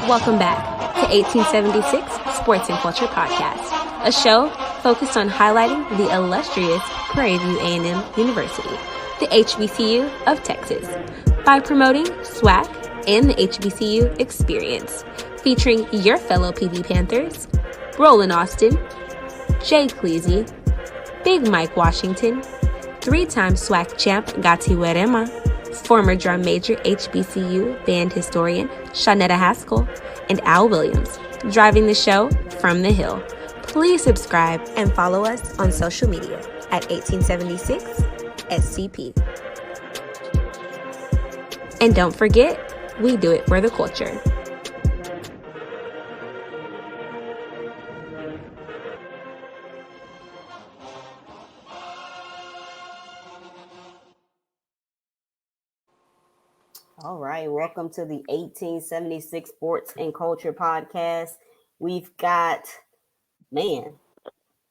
Welcome back to 1876 Sports and Culture Podcast, a show focused on highlighting the illustrious Prairie View A&M University, the HBCU of Texas, by promoting SWAC and the HBCU experience, featuring your fellow PV Panthers, Roland Austin, Jay Cleasy, Big Mike Washington, three-time SWAC champ Gati Werema, former drum major HBCU band historian Shawnetta Haskell, and Al Williams, driving the show from the Hill. Please subscribe and follow us on social media at 1876 SCP. And don't forget, we do it for the culture. All right, welcome to the 1876 Sports and Culture Podcast. We've got,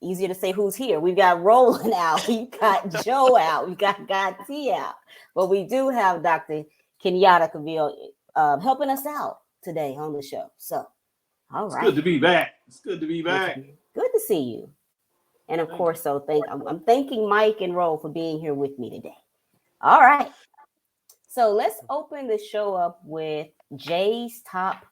easier to say who's here. We've got Roland out, we've got Joe out, we've got T out, but we do have Dr. Kenyatta Cavill helping us out today on the show. So, all right. It's good to be back. Good to see you. And of course, I'm thanking Mike and Ro for being here with me today. All right. So let's open the show up with Jay's top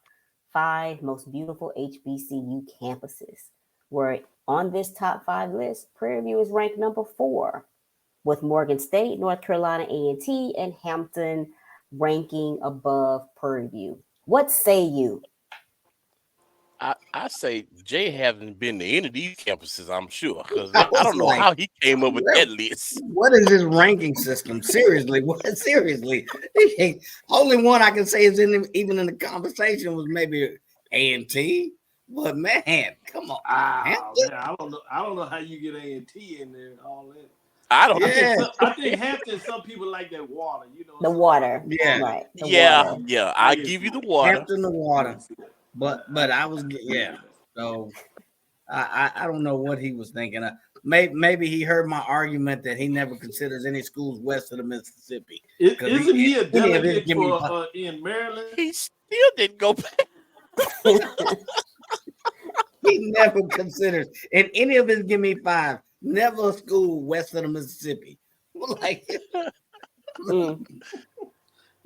5 most beautiful HBCU campuses. Where on this top 5 list, Prairie View is ranked number 4, with Morgan State, North Carolina A&T, and Hampton ranking above Prairie View. What say you? I say Jay hasn't been to any of these campuses, I'm sure, because I don't know how he came up with that list. What is this ranking system? Seriously, Seriously, only one I can say is even in the conversation was maybe A&T. But man, come on! Man, I don't know how you get A&T in there and all that. I think Hampton. Some people like that water. You know, the water. Yeah, right. Yeah. I give you the water. Hampton, the water. But I was So I don't know what he was thinking. Maybe he heard my argument that he never considers any schools west of the Mississippi. Isn't he a delegate in Maryland? He still didn't go back. He never considers in any of his give me 5, never a school west of the Mississippi. Like,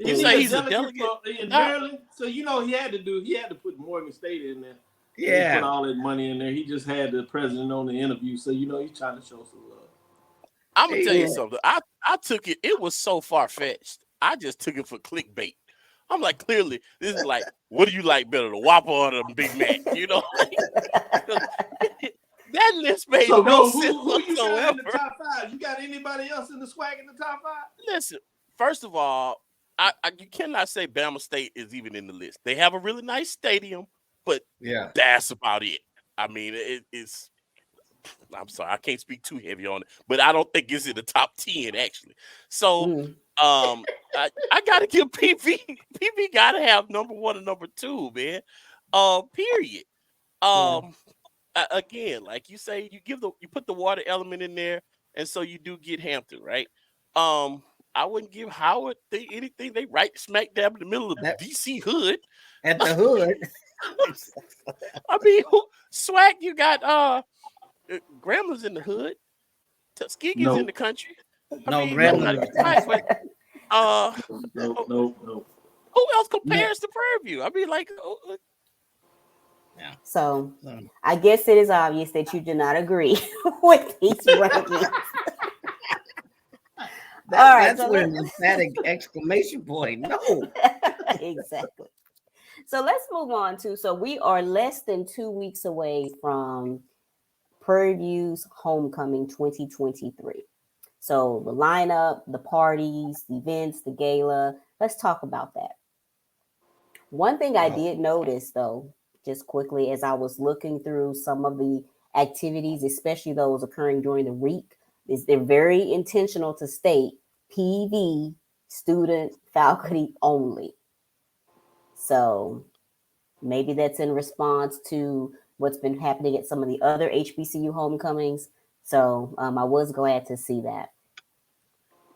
You say he's a delegate in Maryland, so he had to put Morgan State in there. Yeah, he put all that money in there. He just had the president on the interview, so he's trying to show some love. I'm gonna tell you something. I took it. It was so far fetched. I just took it for clickbait. I'm like, clearly, this is like, what do you like better, the Whopper or the Big Mac? That list made no sense who you got in the top 5? You got anybody else in the SWAC in the top 5? Listen, first of all, you cannot say Bama State is even in the list. They have a really nice stadium, but that's about it. I mean, it's. I'm sorry, I can't speak too heavy on it, but I don't think it's in the top 10 actually. So, I gotta give PV. PV gotta have number 1 and number 2, man. Period. Again, like you say, you put the water element in there, and so you do get Hampton, right? I wouldn't give Howard anything. They right smack dab in the middle of the DC hood. At the hood. I mean, SWAC, you got Gramblin's in the hood. Tuskegee's in the country. Grambling. No. Who else compares to Prairie View? I mean, like. Yeah. So I guess it is obvious that you do not agree with these rankings. That's an emphatic exclamation point. No. Exactly. So let's move on so we are less than 2 weeks away from Prairie View's Homecoming 2023. So the lineup, the parties, the events, the gala, let's talk about that. One thing I did notice, though, just quickly as I was looking through some of the activities, especially those occurring during the week, is they're very intentional to state PV student faculty only. So maybe that's in response to what's been happening at some of the other HBCU homecomings. So I was glad to see that.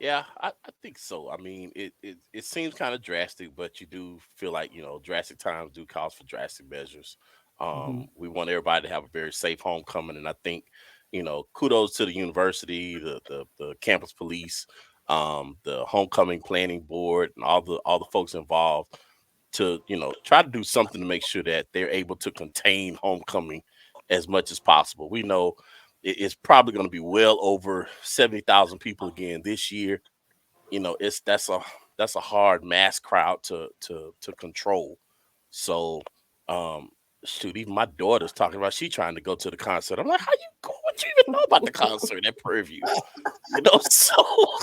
Yeah, I think so. I mean, it seems kind of drastic, but you do feel like, drastic times do cause for drastic measures. Mhm. We want everybody to have a very safe homecoming, and I think, kudos to the university, the campus police, the homecoming planning board, and all the folks involved to try to do something to make sure that they're able to contain homecoming as much as possible. We know it's probably going to be well over 70,000 people again this year. It's that's a hard mass crowd to control. So, um, shoot, even my daughter's talking about she trying to go to the concert. I'm like, how you go? What you even know about the concert at Purview? So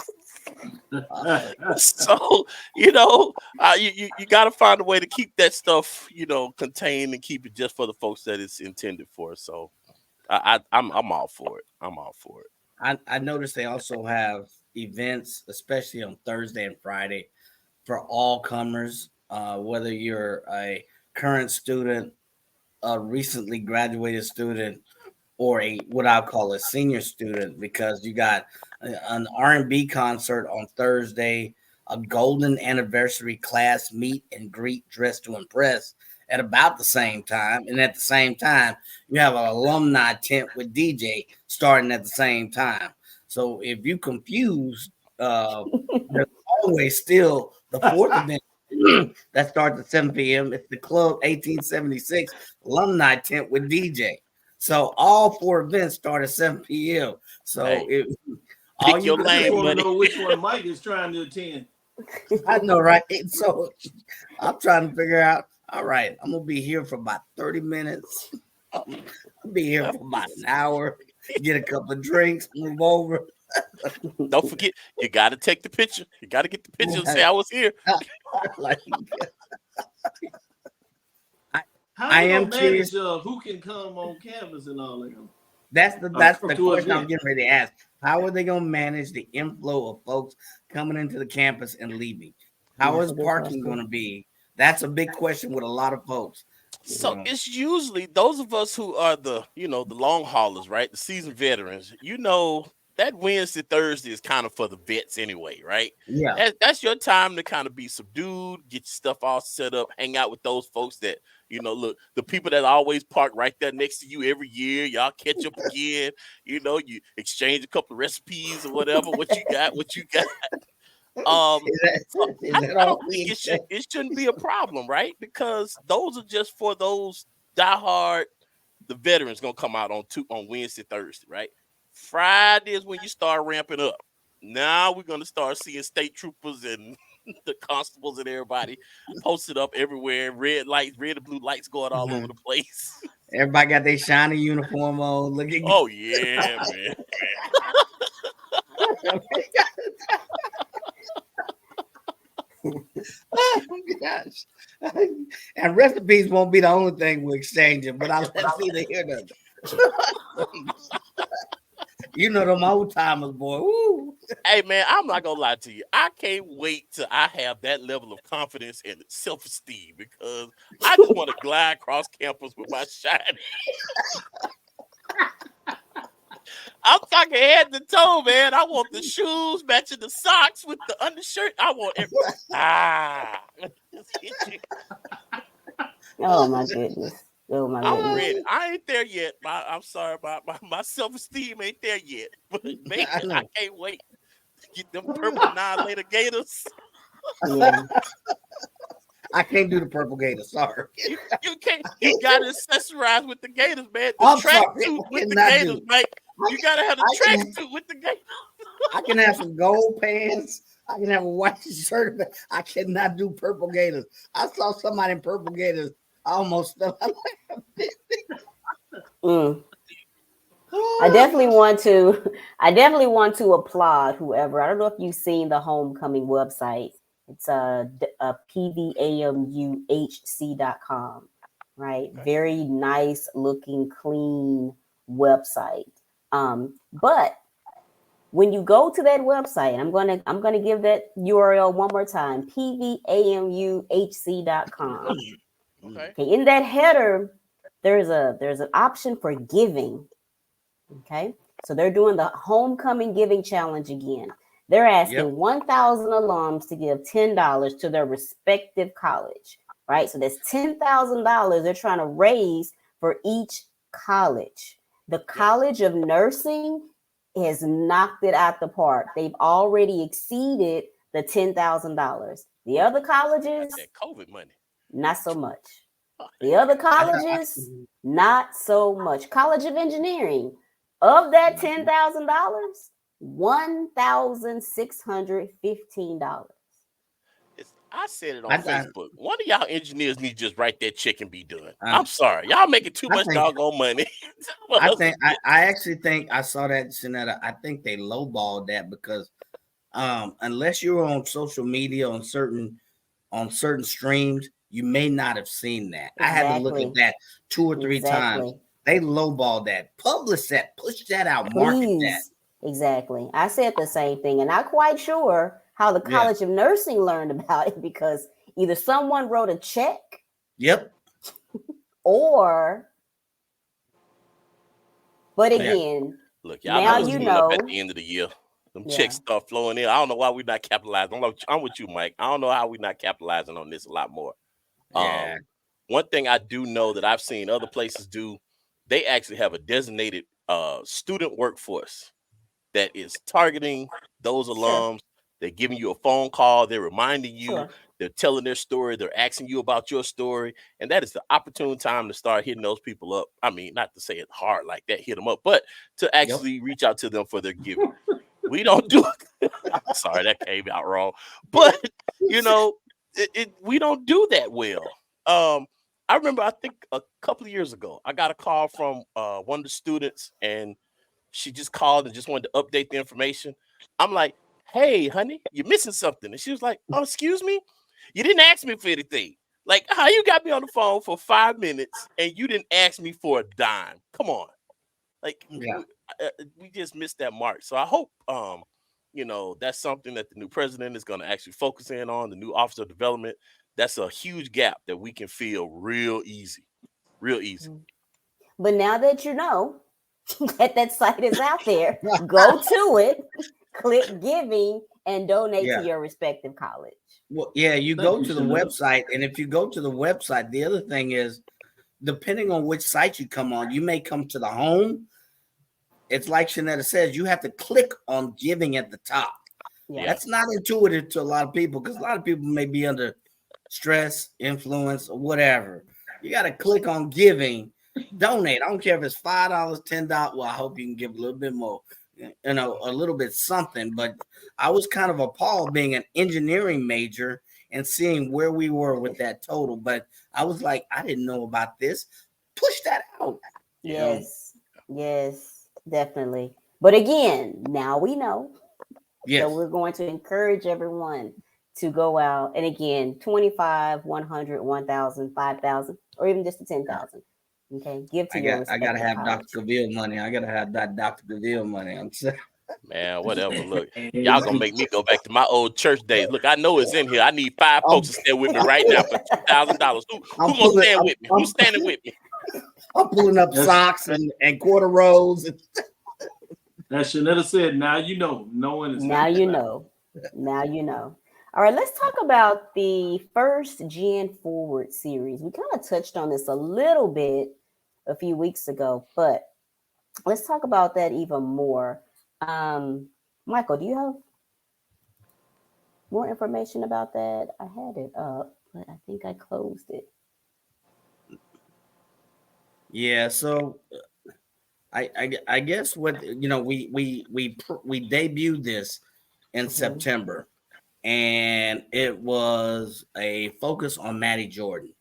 so you got to find a way to keep that stuff contained and keep it just for the folks that it's intended for. So I'm all for it. I'm all for it. I noticed they also have events, especially on Thursday and Friday, for all comers, whether you're a current student, a recently graduated student, or a what I call a senior student, because you got an R&B concert on Thursday, a golden anniversary class meet and greet dress to impress at about the same time, and at the same time you have an alumni tent with DJ starting at the same time. So if you confused, there's always still the fourth event that starts at 7 p.m. It's the Club 1876 alumni tent with DJ. So all four events start at 7 p.m. So Hey, all pick you your can I just lane, want to buddy. know which one Mike is trying to attend. I know, right? So I'm trying to figure out. All right, I'm gonna be here for about 30 minutes. I'll be here for about an hour. Get a couple of drinks, move over. Don't forget, you got to take the picture. You got to get the picture and say I was here. Like, How I they am gonna curious. manage who can come on campus and all that? That's the To question I'm event. getting ready to ask. How are they gonna manage the inflow of folks coming into the campus and leaving? How That's is a good parking question. gonna be? That's a big question with a lot of folks. So it's usually those of us who are the long haulers, right? The seasoned veterans. That Wednesday, Thursday is kind of for the vets anyway, right? Yeah. That's your time to kind of be subdued, get your stuff all set up, hang out with those folks that, look, the people that always park right there next to you every year. Y'all catch up again, you exchange a couple of recipes or whatever, what you got, what you got. Is So is that I all don't think we expect? it shouldn't be a problem, right? Because those are just for those diehard the veterans gonna come out on Wednesday, Thursday, right? Friday is when you start ramping up. Now we're gonna start seeing state troopers and the constables and everybody posted up everywhere, red lights, red and blue lights going all over the place. Everybody got their shiny uniform on. Look at Oh yeah, man. oh gosh. And recipes won't be the only thing we're exchanging, but I'll let's see the hear them. You know them old timers, boy. Woo. Hey man, I'm not gonna lie to you. I can't wait till I have that level of confidence and self-esteem because I just want to glide across campus with my shiny. I'm talking head to toe, man. I want the shoes matching the socks with the undershirt. I want Oh my goodness. Oh my I'm ready. goodness. I ain't there yet. I'm sorry about my self-esteem ain't there yet. But man, I can't wait to get them purple annihilator gators. Yeah. I can't do the purple gator. Sorry. You can't. You got to accessorize with the gators, man. The I'm track sorry. suit I with the cannot gators, do. mate. You gotta have the I track can- suit with the gators. I can have some gold pants. I can have a white shirt. But I cannot do purple gators. I saw somebody in purple gators. I almost fell out. Mm. I definitely want to applaud whoever. I don't know if you've seen the homecoming website. It's pvamuhc.com, right? Okay. Very nice looking, clean website. But when you go to that website, I'm gonna give that URL one more time, pvamuhc.com. Okay. Okay, in that header, there's an option for giving. Okay, so they're doing the homecoming giving challenge again. They're asking 1,000 alums to give $10 to their respective college, right? So that's $10,000 they're trying to raise for each college. The College of Nursing has knocked it out the park. They've already exceeded the $10,000. The other colleges, that COVID money, not so much. The other colleges, not so much. College of Engineering, of that $10,000, $1,615. I said it on Facebook. One of y'all engineers need to just write that check and be done. I'm sorry, y'all making too much doggone money. I actually think I saw that, Shanetta. I think they lowballed that because unless you're on social media on certain streams, you may not have seen that. Exactly. I had to look at that 2 or 3 times. They lowballed that. Publish that. Push that out. Market that. Exactly. I said the same thing, and I'm quite sure how the College of Nursing learned about it because either someone wrote a check. Yep. But again, look, y'all now you know up at the end of the year. Them checks start flowing in. I don't know why we're not capitalizing. I'm with you, Mike. I don't know how we're not capitalizing on this a lot more. One thing I do know that I've seen other places do, they actually have a designated student workforce that is targeting those alums. They're giving you a phone call. They're reminding you. They're telling their story. They're asking you about your story. And that is the opportune time to start hitting those people up. I mean, not to say it hard like that, hit them up, but to actually reach out to them for their giving. We don't do it. Sorry, that came out wrong. But, you know, we don't do that well. I remember, I think a couple of years ago, I got a call from one of the students, and she just called and just wanted to update the information. I'm like, hey, honey, you're missing something. And she was like, oh, excuse me? You didn't ask me for anything. Like, how you got me on the phone for 5 minutes and you didn't ask me for a dime? Come on. Like, we just missed that mark. So I hope, you know, that's something that the new president is going to actually focus in on, the new Office of Development. That's a huge gap that we can fill real easy. Real easy. But now that you know that site is out there, go to it, click giving, and donate to your respective college. Well, you go to the website, and if you go to the website, the other thing is, depending on which site you come on, you may come to the home. It's like Shanetta says, you have to click on giving at the top. That's not intuitive to a lot of people because a lot of people may be under stress, influence, or whatever. You got to click on giving, donate. I don't care if it's $5, $10. Well, I hope you can give a little bit more, you know, a little bit something. But I was kind of appalled being an engineering major and seeing where we were with that total. But I was like, I didn't know about this. Push that out. Yes, definitely. But again, now we know. So we're going to encourage everyone to go out. And again, 25, 100, 1,000, 5,000, or even just the 10,000. Okay. Give to your I got to have college. Dr. Gaville money. I got to have that Dr. Gaville money. I'm saying. Man, whatever. Look, y'all gonna make me go back to my old church days. Look, I know it's in here. I need 5 folks to stand with me right now for $2,000. Who gonna stand with me? Who's standing with me? I'm pulling up socks and corduroys. As Shanetta said, now you know. Now you know. Now you know. All right, let's talk about the first Gen Forward series. We kind of touched on this a little bit a few weeks ago, but let's talk about that even more. Michael, do you have more information about that? I had it up, but I think I closed it. Yeah, so I guess what we debuted this in September, and it was a focus on Maddie Jordan,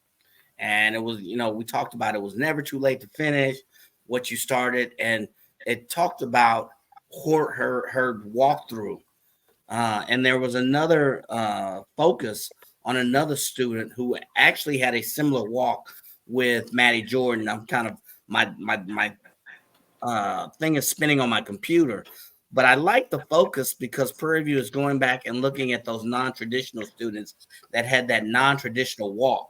and it was we talked about it was never too late to finish what you started, and it talked about her walkthrough, and there was another focus on another student who actually had a similar walk with Maddie Jordan. I'm kind of my thing is spinning on my computer, but I like the focus because Prairie View is going back and looking at those non-traditional students that had that non-traditional walk.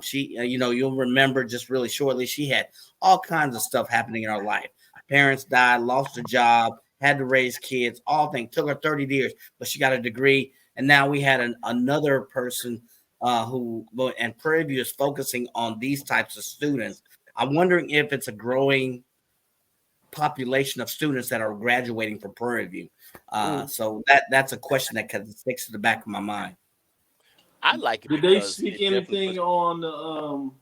She, you'll remember just really shortly, she had all kinds of stuff happening in her life. Parents died, lost her job, had to raise kids, all things. Took her 30 years, but she got a degree. And now we had another person and Prairie View is focusing on these types of students. I'm wondering if it's a growing population of students that are graduating from Prairie View. So that's a question that kind of sticks to the back of my mind. I like it. Did they speak anything on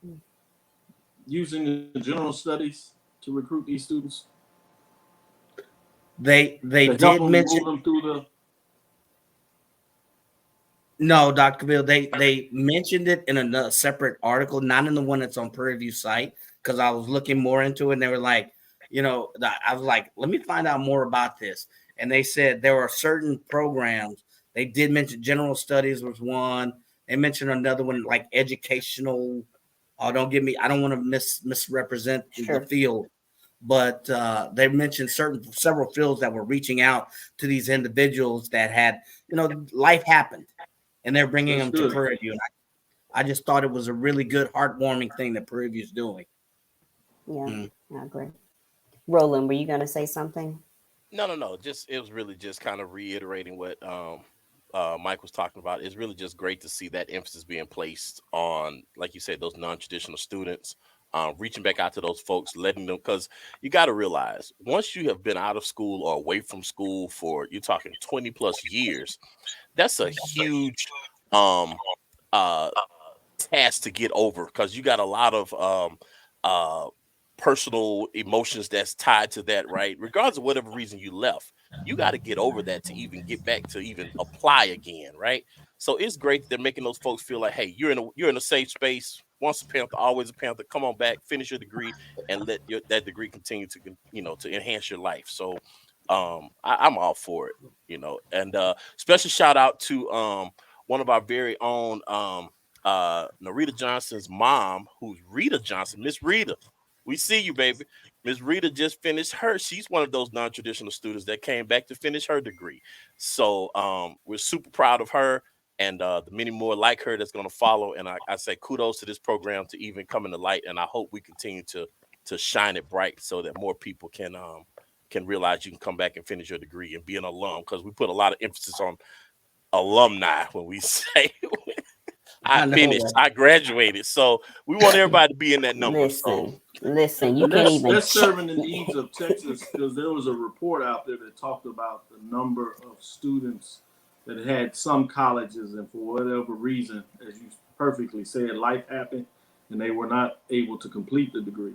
using the general studies to recruit these students? They did mention them through the. No, Dr. Bill, they mentioned it in a separate article, not in the one that's on Prairie View site, because I was looking more into it, and they were like, I was like, let me find out more about this. And they said there are certain programs. They did mention general studies was one. They mentioned another one like educational. Oh, don't give me. I don't want to misrepresent the field, but they mentioned several fields that were reaching out to these individuals that had, life happened, and they're bringing them to Prairie View. And I just thought it was a really good, heartwarming thing that Prairie View is doing. Yeah, I agree. Roland, were you going to say something? No. It was really just kind of reiterating what Mike was talking about. It's really just great to see that emphasis being placed on, like you said, those non-traditional students, reaching back out to those folks, letting them, because you got to realize once you have been out of school or away from school for, you're talking 20 plus years, that's a huge task to get over, because you got a lot of personal emotions that's tied to that, right? Regardless of whatever reason you left, you got to get over that to even get back to even apply again, right? So it's great that they're making those folks feel like, hey, you're in a safe space. Once a Panther, always a Panther. Come on back, finish your degree, and let that degree continue to to enhance your life. So I'm all for it, And special shout out to one of our very own Narita Johnson's mom, who's Rita Johnson, Miss Rita. We see you, baby. Miss Rita just finished she's one of those non-traditional students that came back to finish her degree. So we're super proud of her and the many more like her that's going to follow. And I say kudos to this program to even come into light. And I hope we continue to shine it bright so that more people can realize you can come back and finish your degree and be an alum, because we put a lot of emphasis on alumni when we say I finished, I graduated. So we want everybody to be in that number. Listen, you can't even. That's serving the needs of Texas, because there was a report out there that talked about the number of students that had some colleges, and for whatever reason, as you perfectly said, life happened and they were not able to complete the degree.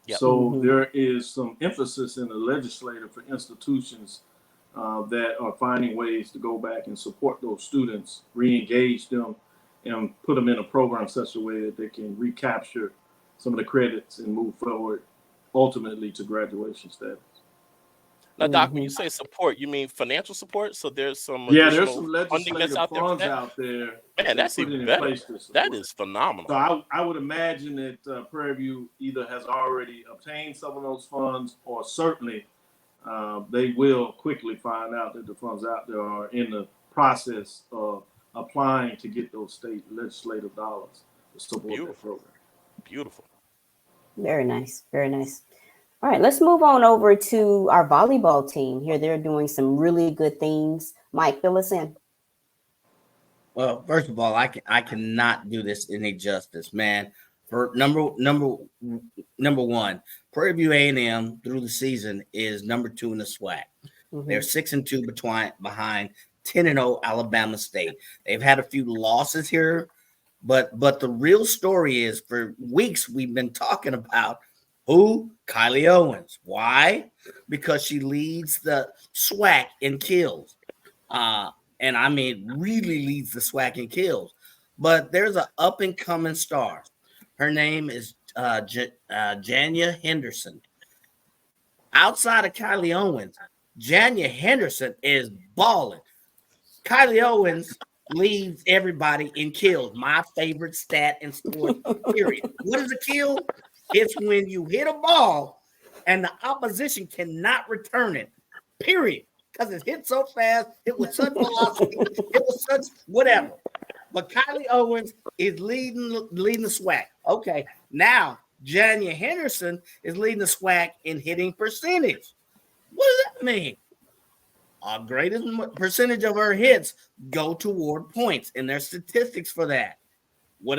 Yep. So there is some emphasis in the legislature for institutions that are finding ways to go back and support those students, re-engage them, and put them in a program such a way that they can recapture some of the credits and move forward ultimately to graduation status. Now, Doc, when you say support, you mean financial support? So there's some there's some legislative funds out there. Man, that's even better. That is phenomenal. So I would imagine that Prairie View either has already obtained some of those funds, or certainly they will quickly find out that the funds out there are in the process of applying to get those state legislative dollars to support that program. Beautiful. Very nice. Very nice. All right, let's move on over to our volleyball team here. They're doing some really good things. Mike, fill us in. Well, first of all, I cannot do this any justice, man. For number one, Prairie View A&M through the season is number 2 in the SWAC. They're 6-2 behind 10-0 Alabama State. They've had a few losses here, but the real story is, for weeks we've been talking about who? Kylie Owens. Why? Because she leads the SWAC in kills. And I mean, really leads the SWAC in kills. But there's an up-and-coming star. Her name is Janya Henderson. Outside of Kylie Owens, Janya Henderson is balling. Kylie Owens leads everybody in kills. My favorite stat in sports, period. What is a kill? It's when you hit a ball and the opposition cannot return it, period. Because it hit so fast, it was such velocity, it was such whatever. But Kylie Owens is leading the SWAC. Okay, now Janya Henderson is leading the SWAC in hitting percentage. What does that mean? A greatest percentage of her hits go toward points, and there's statistics for that. What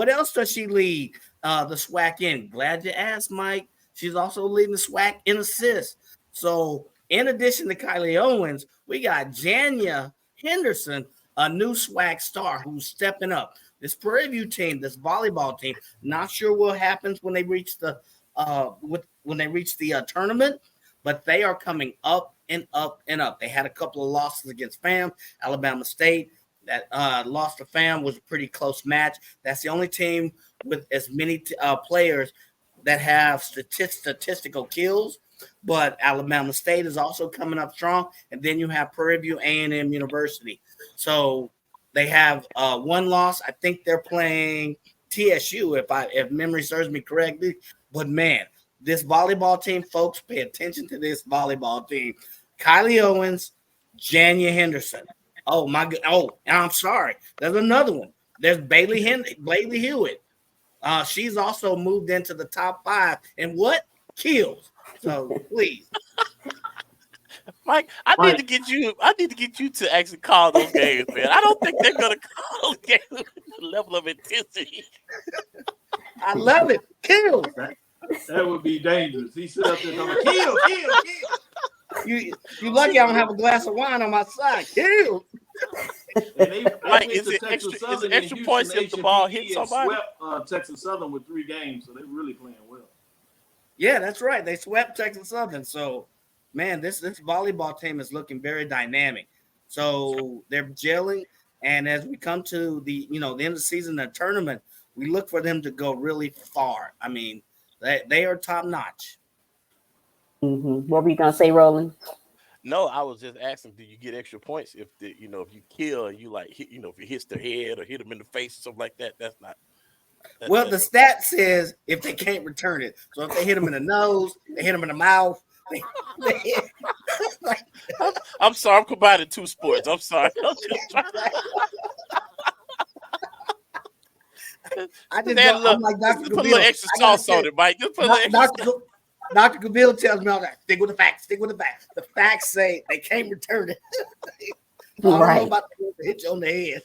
else does she lead the SWAC in? Glad you asked, Mike. She's also leading the SWAC in assists. So, in addition to Kylie Owens, we got Janya Henderson, a new SWAC star who's stepping up. This Prairie View team, this volleyball team, not sure what happens when they reach the tournament, but they are coming up and up and up. They had a couple of losses against FAM, Alabama State. That lost to FAM was a pretty close match. That's the only team with as many players that have statistical kills. But Alabama State is also coming up strong. And then you have Prairie View A&M University. So they have one loss. I think they're playing TSU, if memory serves me correctly. But, man, this volleyball team, folks, pay attention to this volleyball team. Kylie Owens, Janya Henderson. Oh, my God. Oh, I'm sorry. There's another one. There's Bailey Hewitt. She's also moved into the top 5 and what? Kills. So please. Mike, I need to get you to actually call those games, man. I don't think they're gonna call the game with the level of intensity. I love it. Kills. That would be dangerous. He sit up there talking, kill. You lucky I don't have a glass of wine on my side. Kill. Like, is it extra points if the ball hits somebody? Swept Texas Southern with 3 games, so they're really playing well. Yeah, that's right. They swept Texas Southern. So, man, this volleyball team is looking very dynamic. So they're gelling, and as we come to the end of the season, the tournament, we look for them to go really far. I mean, they are top notch. Mm-hmm. What were you gonna say, Roland? No, I was just asking, do you get extra points if if you kill and you like hit, if it hits their head or hit them in the face or something like that? That's not. Well, the stat says if they can't return it. So if they hit them in the nose, they hit them in the mouth. I'm sorry, I'm combining 2 sports. I'm sorry. I'm like Dr. Put a little extra sauce on it, Mike. Just put a little extra. Dr. Cavill tells me all that. Stick with the facts. The facts say they can't return it. I don't know about to hit you on the head.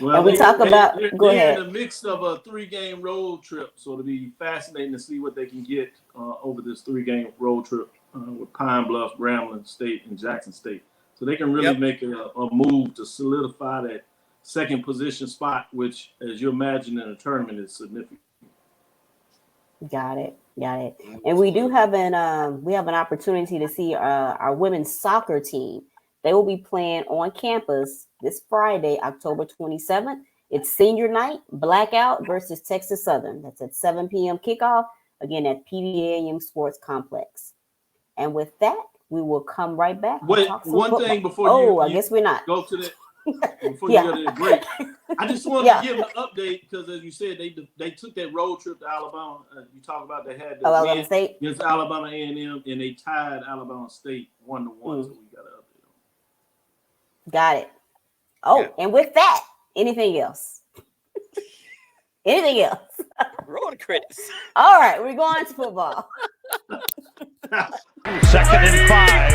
Well, and we talk about. Go ahead. In the mix of a 3-game road trip, so it'll be fascinating to see what they can get over this 3-game road trip with Pine Bluff, Grambling State, and Jackson State. So they can really make a move to solidify that second position spot, which, as you imagine, in a tournament is significant. Got it. And we do have an opportunity to see our women's soccer team. They will be playing on campus this Friday, October 27th. It's senior night, blackout versus Texas Southern. That's at 7 p.m. kickoff, again at PVAM Sports Complex. And with that, we will come right back. Wait, one thing before I guess we're not. Go to the before you go to the break. I just wanted to give an update because, as you said, they took that road trip to Alabama. You talk about they had the Alabama State against Alabama A&M, and they tied Alabama State 1-1. So we got an update on. Got it. Oh, and with that, anything else? Anything else? Roll the credits. All right, we're going to football. 2nd and 5.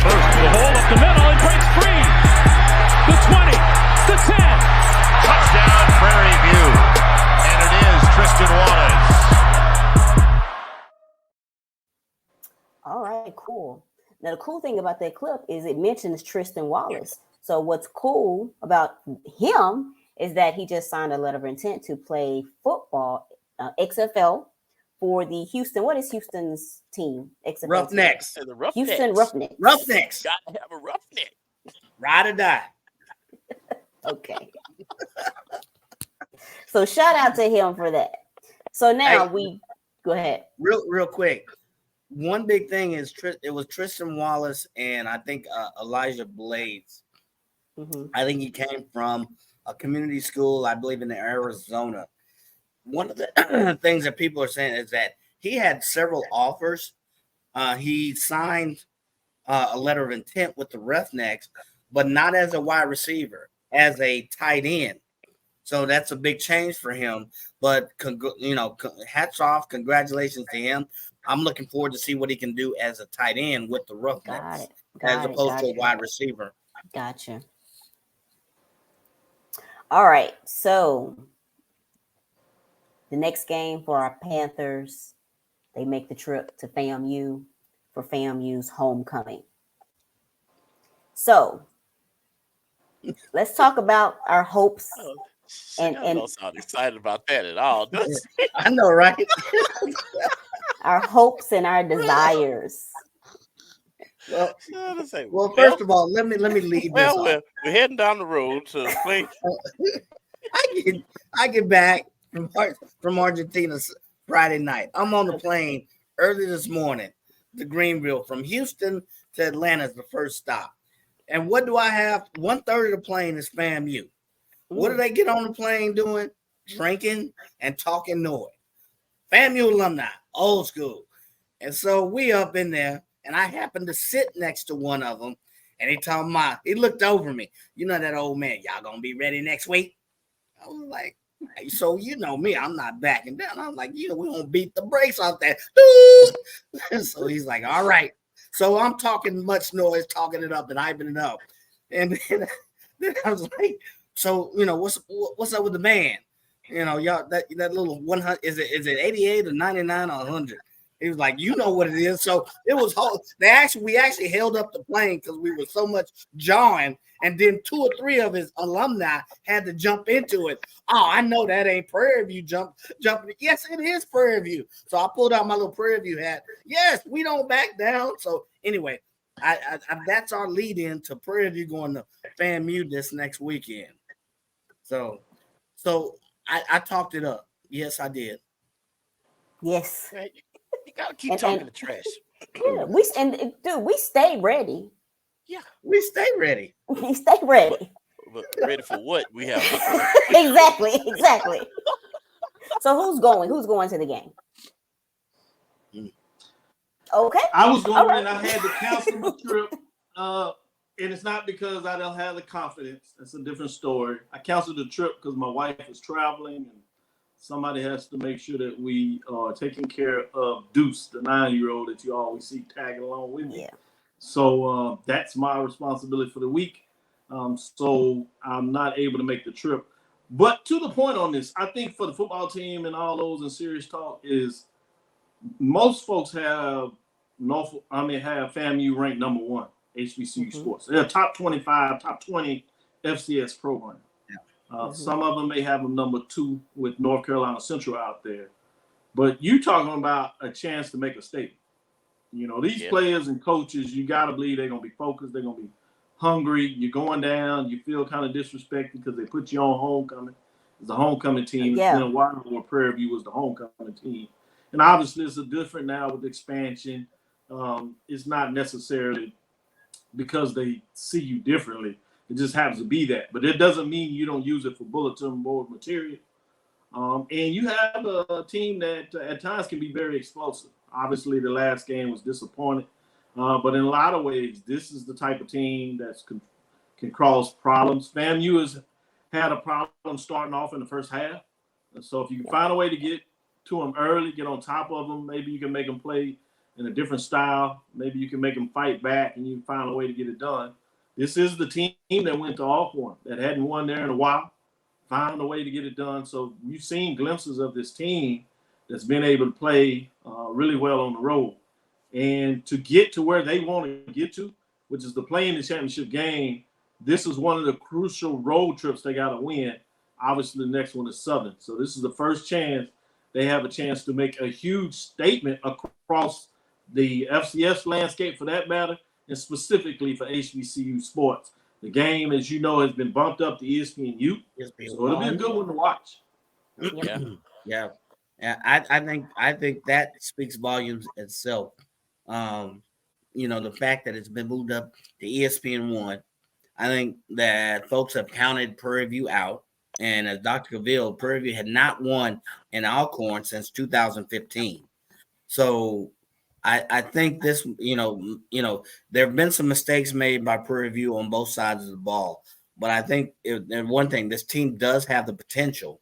First to the hole up the middle. He breaks free. The 20, the 10. Touchdown, Prairie View. And it is Tristan Wallace. All right, cool. Now, the cool thing about that clip is it mentions Tristan Wallace. So what's cool about him is that he just signed a letter of intent to play football, XFL, for the Houston. What is Houston's team? XFL Roughnecks. Team. Houston Roughnecks. Roughnecks. Got to have a roughneck. Ride or die. Okay. So shout out to him for that. So now we go ahead. Real quick. One big thing is it was Tristan Wallace and I think Elijah Blades. Mm-hmm. I think he came from a community school, I believe, in Arizona. One of the things that people are saying is that he had several offers. He signed a letter of intent with the Roughnecks, but not as a wide receiver, as a tight end. So that's a big change for him. But hats off, congratulations to him. I'm looking forward to see what he can do as a tight end with the Roughnecks as opposed to a wide receiver. Gotcha. All right, so the next game for our Panthers, they make the trip to FAMU for FAMU's homecoming. So let's talk about our hopes. I don't sound excited about that at all. I know, right? Our hopes and our desires. Well, first of all, let me leave this off. We're heading down the road to play. I get back from Argentina Friday night. I'm on the plane early this morning to Greenville. From Houston to Atlanta is the first stop. And what do I have? 1/3 of the plane is FAMU. What do they get on the plane doing? Drinking and talking noise. FAMU alumni, old school. And so we up in there, and I happened to sit next to one of them, and he looked over me. You know that old man, y'all gonna be ready next week? I was like, so you know me, I'm not backing down. I was like, we're gonna beat the brakes off that. So he's like, all right. So I'm talking much noise, talking it up and hyping it up. And then I was like, so what's up with the band? Y'all that little 100 is it 88 or 99 or 100? He was like, you know what it is. So it was we actually held up the plane because we were so much jawing, and then 2 or 3 of his alumni had to jump into it. Oh, I know that ain't Prairie View jumping. Yes, it is Prairie View. So I pulled out my little Prairie View hat. Yes, we don't back down. So anyway, I that's our lead in to Prairie View going to FAMU this next weekend. So I talked it up. Yes, I did. Yes. You gotta keep talking the trash. Yeah, we stay ready. Yeah, we stay ready. We stay ready. But ready for what? We have exactly. So who's going? Who's going to the game? Okay. I was going and I had to cancel the trip. And it's not because I don't have the confidence. It's a different story. I canceled the trip because my wife is traveling, and somebody has to make sure that we are taking care of Deuce, the 9-year-old that you always see tagging along with me. Yeah. So that's my responsibility for the week. So I'm not able to make the trip. But to the point on this, I think for the football team and all those in serious talk is most folks have FAMU ranked number 1. HBCU sports. They're a top 25, top 20 FCS program. Yeah. Some of them may have them number 2 with North Carolina Central out there. But you talking about a chance to make a statement. These players and coaches, you got to believe they're going to be focused. They're going to be hungry. You're going down. You feel kind of disrespected because they put you on homecoming. It's a homecoming team. Yeah. It's been a while where Prairie View was the homecoming team. And obviously it's different now with expansion. It's not necessarily because they see you differently. It just happens to be that. But it doesn't mean you don't use it for bulletin board material. And you have a team that at times can be very explosive. Obviously, the last game was disappointing. But in a lot of ways, this is the type of team that can cause problems. FAMU has had a problem starting off in the first half. And so if you can find a way to get to them early, get on top of them, maybe you can make them play in a different style. Maybe you can make them fight back and you find a way to get it done. This is the team that went to Alcorn that hadn't won there in a while, found a way to get it done. So you've seen glimpses of this team that's been able to play really well on the road. And to get to where they want to get to, which is to play in the championship game, this is one of the crucial road trips they got to win. Obviously, the next one is Southern. So this is the first chance they have a chance to make a huge statement across the FCS landscape for that matter, and specifically for HBCU sports. The game, as you know, has been bumped up to ESPNU, so it'll be a good one to watch. Yeah. I think that speaks volumes itself. The fact that it's been moved up to ESPN1. I think that folks have counted Prairie View out, and as Dr. Cavill, Prairie View had not won in Alcorn since 2015. So I think this, there have been some mistakes made by Prairie View on both sides of the ball. But I think one thing, this team does have the potential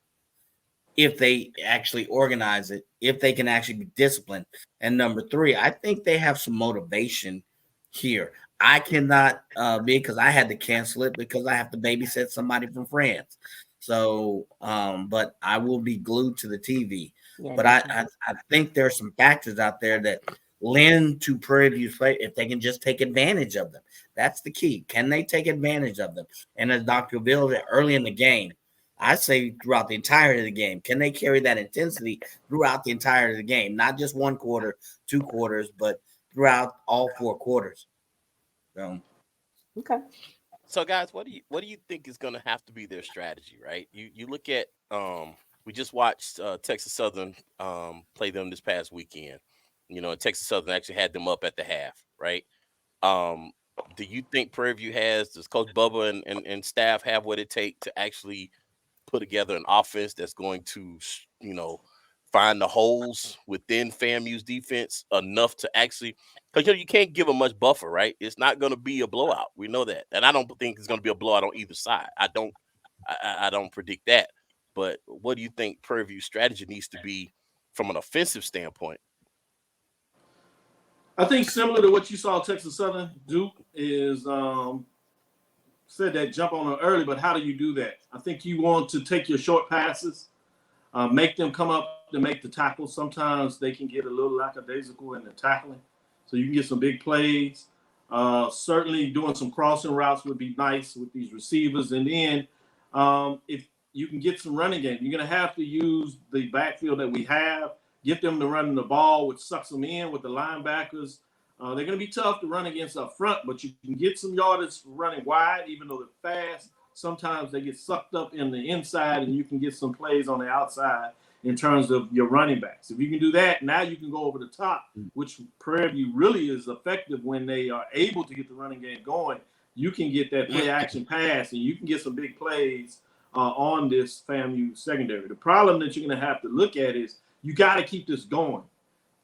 if they actually organize it, if they can actually be disciplined. And number three, I think they have some motivation here. I cannot be, because I had to cancel it because I have to babysit somebody from France. So, but I will be glued to the TV. Yeah, But I think there's some factors out there that lend to Prairie View's play if they can just take advantage of them. That's the key. Can they take advantage of them? And as Dr. Bill said early in the game, I say throughout the entirety of the game, can they carry that intensity throughout the entirety of the game? Not just one quarter, 2 quarters, but throughout all 4 quarters. So, okay. So guys, what do you think is going to have to be their strategy, right? You look at we just watched Texas Southern play them this past weekend. You know, and Texas Southern actually had them up at the half, right? Um, do you think Prairie View does Coach Bubba and staff have what it takes to actually put together an offense that's going to, find the holes within FAMU's defense enough to actually, because you can't give them much buffer, right? It's not going to be a blowout. We know that, and I don't think it's going to be a blowout on either side. I don't predict that. But what do you think Prairie View's strategy needs to be from an offensive standpoint? I think similar to what you saw Texas Southern do is said that jump on them early, but how do you do that? I think you want to take your short passes, make them come up to make the tackles. Sometimes they can get a little lackadaisical in the tackling, so you can get some big plays. Certainly doing some crossing routes would be nice with these receivers. And then if you can get some running game, you're going to have to use the backfield that we have, get them to run the ball, which sucks them in with the linebackers. They're going to be tough to run against up front, but you can get some yardage running wide, even though they're fast. Sometimes they get sucked up in the inside, and you can get some plays on the outside in terms of your running backs. If you can do that, now you can go over the top, which Prairie View really is effective when they are able to get the running game going. You can get that play action pass, and you can get some big plays on this FAMU secondary. The problem that you're going to have to look at is you got to keep this going.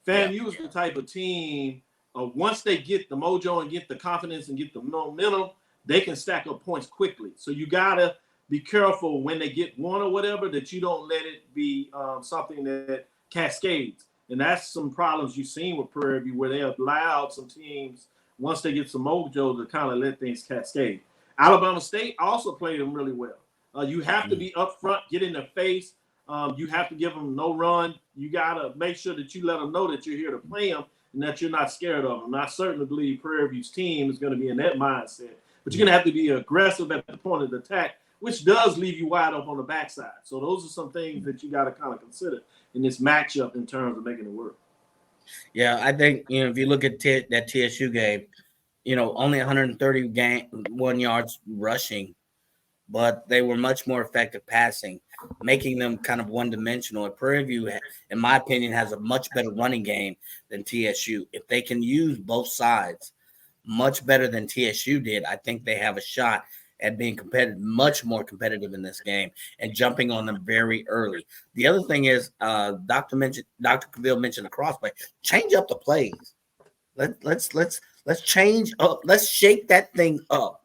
FAMU is the type of team, once they get the mojo and get the confidence and get the momentum, they can stack up points quickly. So you got to be careful when they get one or whatever that you don't let it be something that cascades. And that's some problems you've seen with Prairie View where they have allowed some teams, once they get some mojo, to kind of let things cascade. Alabama State also played them really well. You have to be up front, get in their face. You have to give them no run. You got to make sure that you let them know that you're here to play them and that you're not scared of them. And I certainly believe Prairie View's team is going to be in that mindset. But you're going to have to be aggressive at the point of the attack, which does leave you wide up on the backside. So those are some things that you got to kind of consider in this matchup in terms of making it work. Yeah, I think, if you look at that TSU game, only 131 yards rushing, but they were much more effective passing, making them kind of one-dimensional. And Prairie View, in my opinion, has a much better running game than TSU. If they can use both sides much better than TSU did, I think they have a shot at being competitive, much more competitive in this game, and jumping on them very early. The other thing is, Dr. Cavill mentioned the crossplay. Change up the plays. Let's change up. Let's shake that thing up.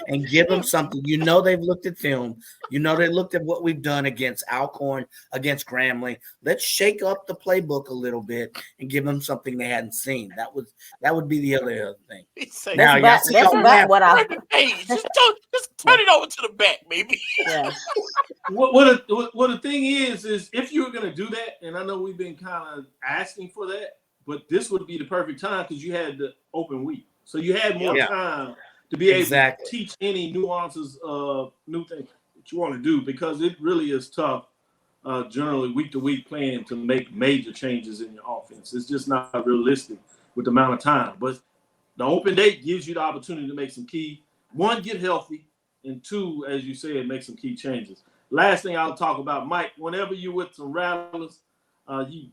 And give them something. They've looked at film. They looked at what we've done against Alcorn, against Grambling. Let's shake up the playbook a little bit and give them something they hadn't seen. That would be the other thing. Now, that's about what I. Hey, just turn it over to the back, maybe. Yeah. What the thing is if you're going to do that, and I know we've been kind of asking for that, but this would be the perfect time because you had the open week, so you had more time to be able to teach any nuances of new things that you want to do, because it really is tough generally week to week plan to make major changes in your offense. It's just not realistic with the amount of time. But the open date gives you the opportunity to make some key, one, get healthy, and two, as you said, make some key changes. Last thing I'll talk about, Mike, whenever you're with some rattlers,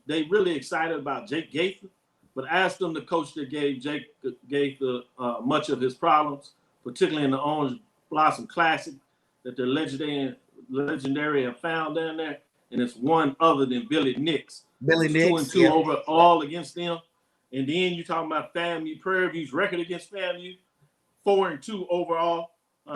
they really excited about Jake Gaither. But ask them the coach that gave Jake Gaither much of his problems, particularly in the Orange Blossom Classic, that they're legendary have found down there, and it's one other than Billy Nix. 2-2 overall against them. And then you're talking about FAMU, Prairie View's record against FAMU, 4-2 overall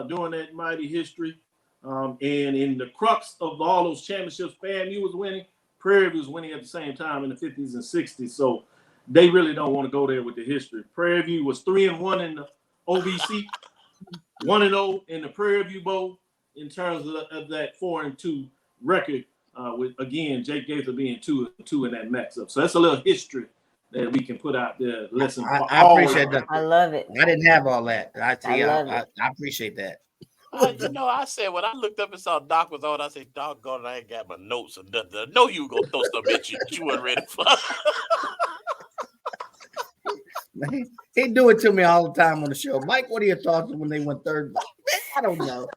during that mighty history. And in the crux of all those championships FAMU was winning, Prairie View was winning at the same time in the 50s and 60s. So they really don't want to go there with the history. Prairie View was 3-1 in the OVC, 1-0 in the Prairie View Bowl in terms of that 4-2 record. With again Jake Gaither being 2-2 in that matchup. So that's a little history that we can put out there. Listen, I appreciate that. I love it. I didn't have all that. I appreciate that. I said when I looked up and saw Doc was on, I said, "Doggone, I ain't got my notes or nothing. I know you were gonna throw something at you that you weren't ready for." He do it to me all the time on the show. Mike, what are your thoughts when they went third? I don't know.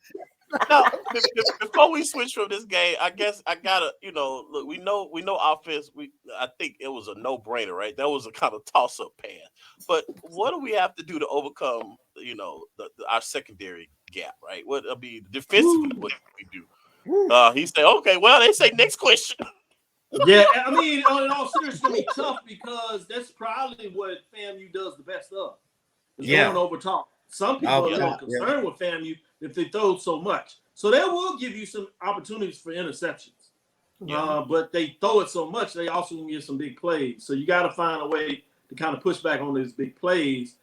No, before we switch from this game, I guess I gotta, look, we know offense. I think it was a no-brainer, right? That was a kind of toss-up pass. But what do we have to do to overcome, our secondary gap, right? Defensively, what do we do? He said, "Okay, well, they say next question." Yeah, I mean, in all seriousness, it's gonna be tough because that's probably what FAMU does the best of. Is going over top. Some people are a little concerned with FAMU if they throw so much. So they will give you some opportunities for interceptions. But they throw it so much, they also can get some big plays. So you got to find a way to kind of push back on these big plays.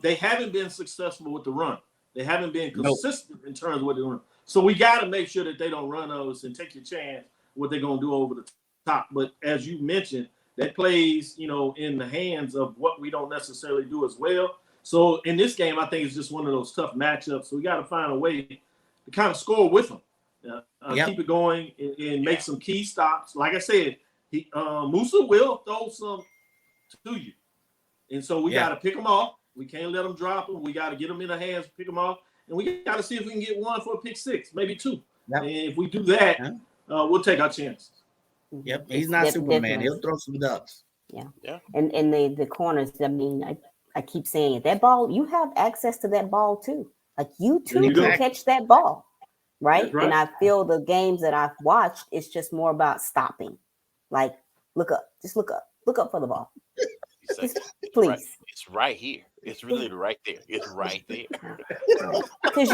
They haven't been successful with the run. They haven't been consistent in terms of what they run. So we got to make sure that they don't run those and take your chance what they're going to do over the top. But as you mentioned, that plays, in the hands of what we don't necessarily do as well. So in this game, I think it's just one of those tough matchups. So we got to find a way to kind of score with them, keep it going, and make some key stops. Like I said, Musa will throw some to you, and so we got to pick them off. We can't let them drop them. We got to get them in the hands, pick them off, and we got to see if we can get one for a pick six, maybe two. Yep. And if we do that, we'll take our chances. Yep, he's not Superman. He'll throw some ducks. Yeah. And the corners. I mean, I keep saying it. That ball, you have access to that ball too. Like you too can catch that ball, right? And I feel the games that I've watched, it's just more about stopping. Like, look up, just look up for the ball. Please. It's right here. It's really right there. It's right there. Because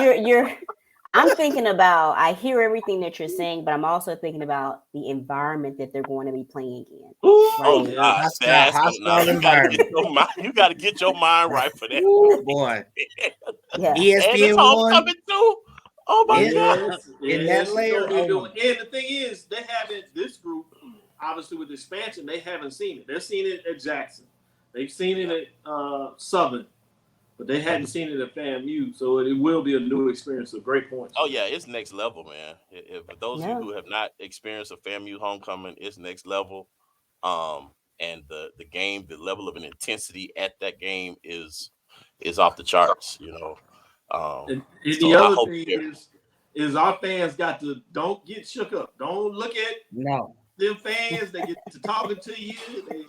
I'm thinking about, I hear everything that you're saying, but I'm also thinking about the environment that they're going to be playing in. Oh, God. You got to get your mind right for that. Oh, boy. Yeah. ESPN homecoming too. Oh, my God. In that layer. And the thing is, they haven't, this group, obviously with expansion, they haven't seen it. They've seen it at Jackson. They've seen it at Southern. But they hadn't seen it at FAMU, so it will be a new experience. A great point. Oh yeah, it's next level, man. For those of you who have not experienced a FAMU homecoming, it's next level. And the game, the level of an intensity at that game is off the charts. And the other thing is our fans got to don't get shook up. Don't look at them fans. They get to talking to you.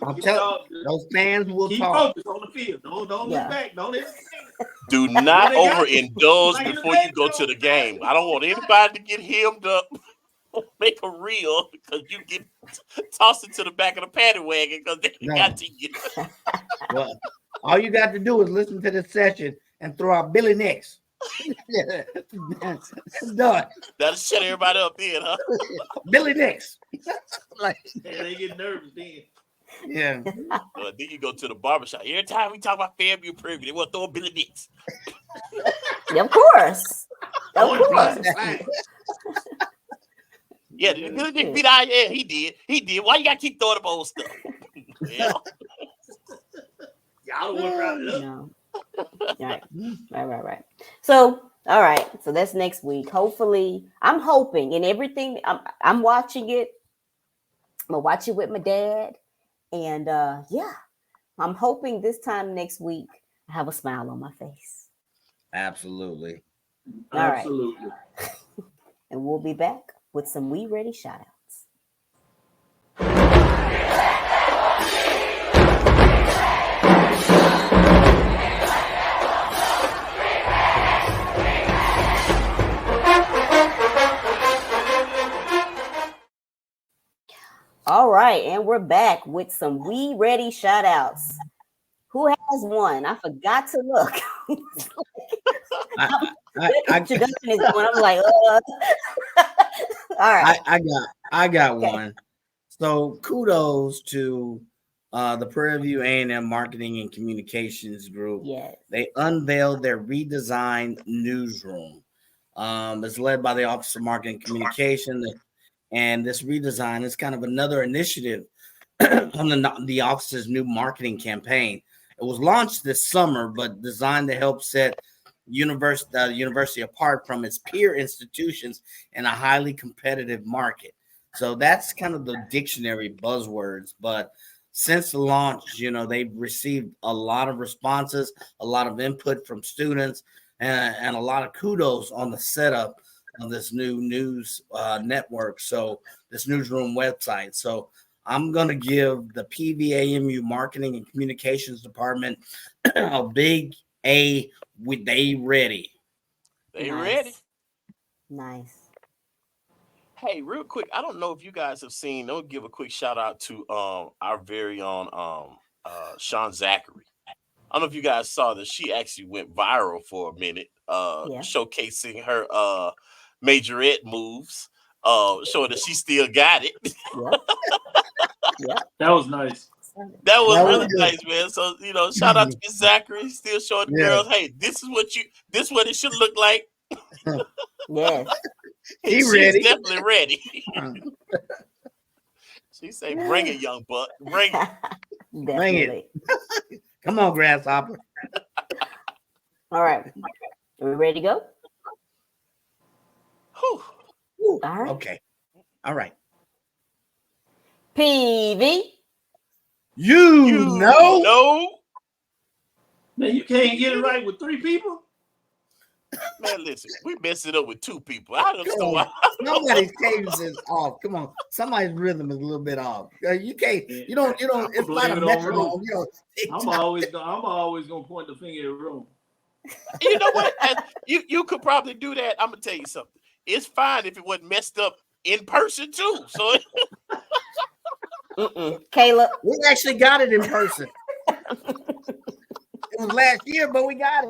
Those fans will keep talk. Focus on the field. Don't look back. Don't do not overindulge before you go to the game. I don't want anybody to get hemmed up. Make a reel because you get tossed into the back of the paddy wagon because they got to you. Well, all you got to do is listen to this session and throw out Billy Nix. It's done. That'll shut everybody up then, huh? Billy Nix. They get nervous then. Yeah. Then you go to the barbershop. Every time we talk about FAMU Prairie, they want to throw a Billy Nix. Of course. Yeah, Billy Nix beat out. Yeah, he did. Why you got to keep throwing up old stuff? Y'all don't want to round it up. No. Right. So, all right. So that's next week. Hopefully, I'm hoping and everything. I'm watching it. I'm gonna watch it with my dad, and I'm hoping this time next week I have a smile on my face. Absolutely. Absolutely. And we'll be back with some We Ready shout outs. All right, and we're back with some We Ready shout outs. Who has one? I forgot to look. introduction is going. I'm like, all right. I got Okay. one. So kudos to the Prairie View A&M Marketing and Communications Group. Yes. They unveiled their redesigned newsroom. It's led by the Office of Marketing and Communication, and this redesign is kind of another initiative on the office's new marketing campaign. It was launched this summer, but designed to help set the university apart from its peer institutions in a highly competitive market. So that's kind of the dictionary buzzwords. But since the launch, they've received a lot of responses, a lot of input from students, and a lot of kudos on the setup of this new news network. So this newsroom website. So I'm going to give the PVAMU Marketing and Communications Department a big A. They ready. They ready. Nice. Hey, real quick, I don't know if you guys have seen. I'll give a quick shout out to our very own Sean Zachary. I don't know if you guys saw that she actually went viral for a minute, showcasing her majorette moves, showing that she still got it. Yep. That was nice. That was really nice, man. So shout out to Miss Zachary, still showing the girls, hey, this is what it should look like. Yes. She's definitely ready. She say, "Bring it, young buck. Bring it. Bring it. Come on, grasshopper." All right. Are we ready to go? Whew. All right. Okay. All right. PV. You know? Man, you can't get it right with 3 people? Man, listen, we messed it up with 2 people. I don't know why. Somebody's cadence is off. Come on, somebody's rhythm is a little bit off. You can't. You don't. It's not a metronome. I'm always gonna point the finger at Rome. You know what? You could probably do that. I'm gonna tell you something. It's fine if it wasn't messed up in person too. So, Caleb, we actually got it in person. It was last year, but we got it.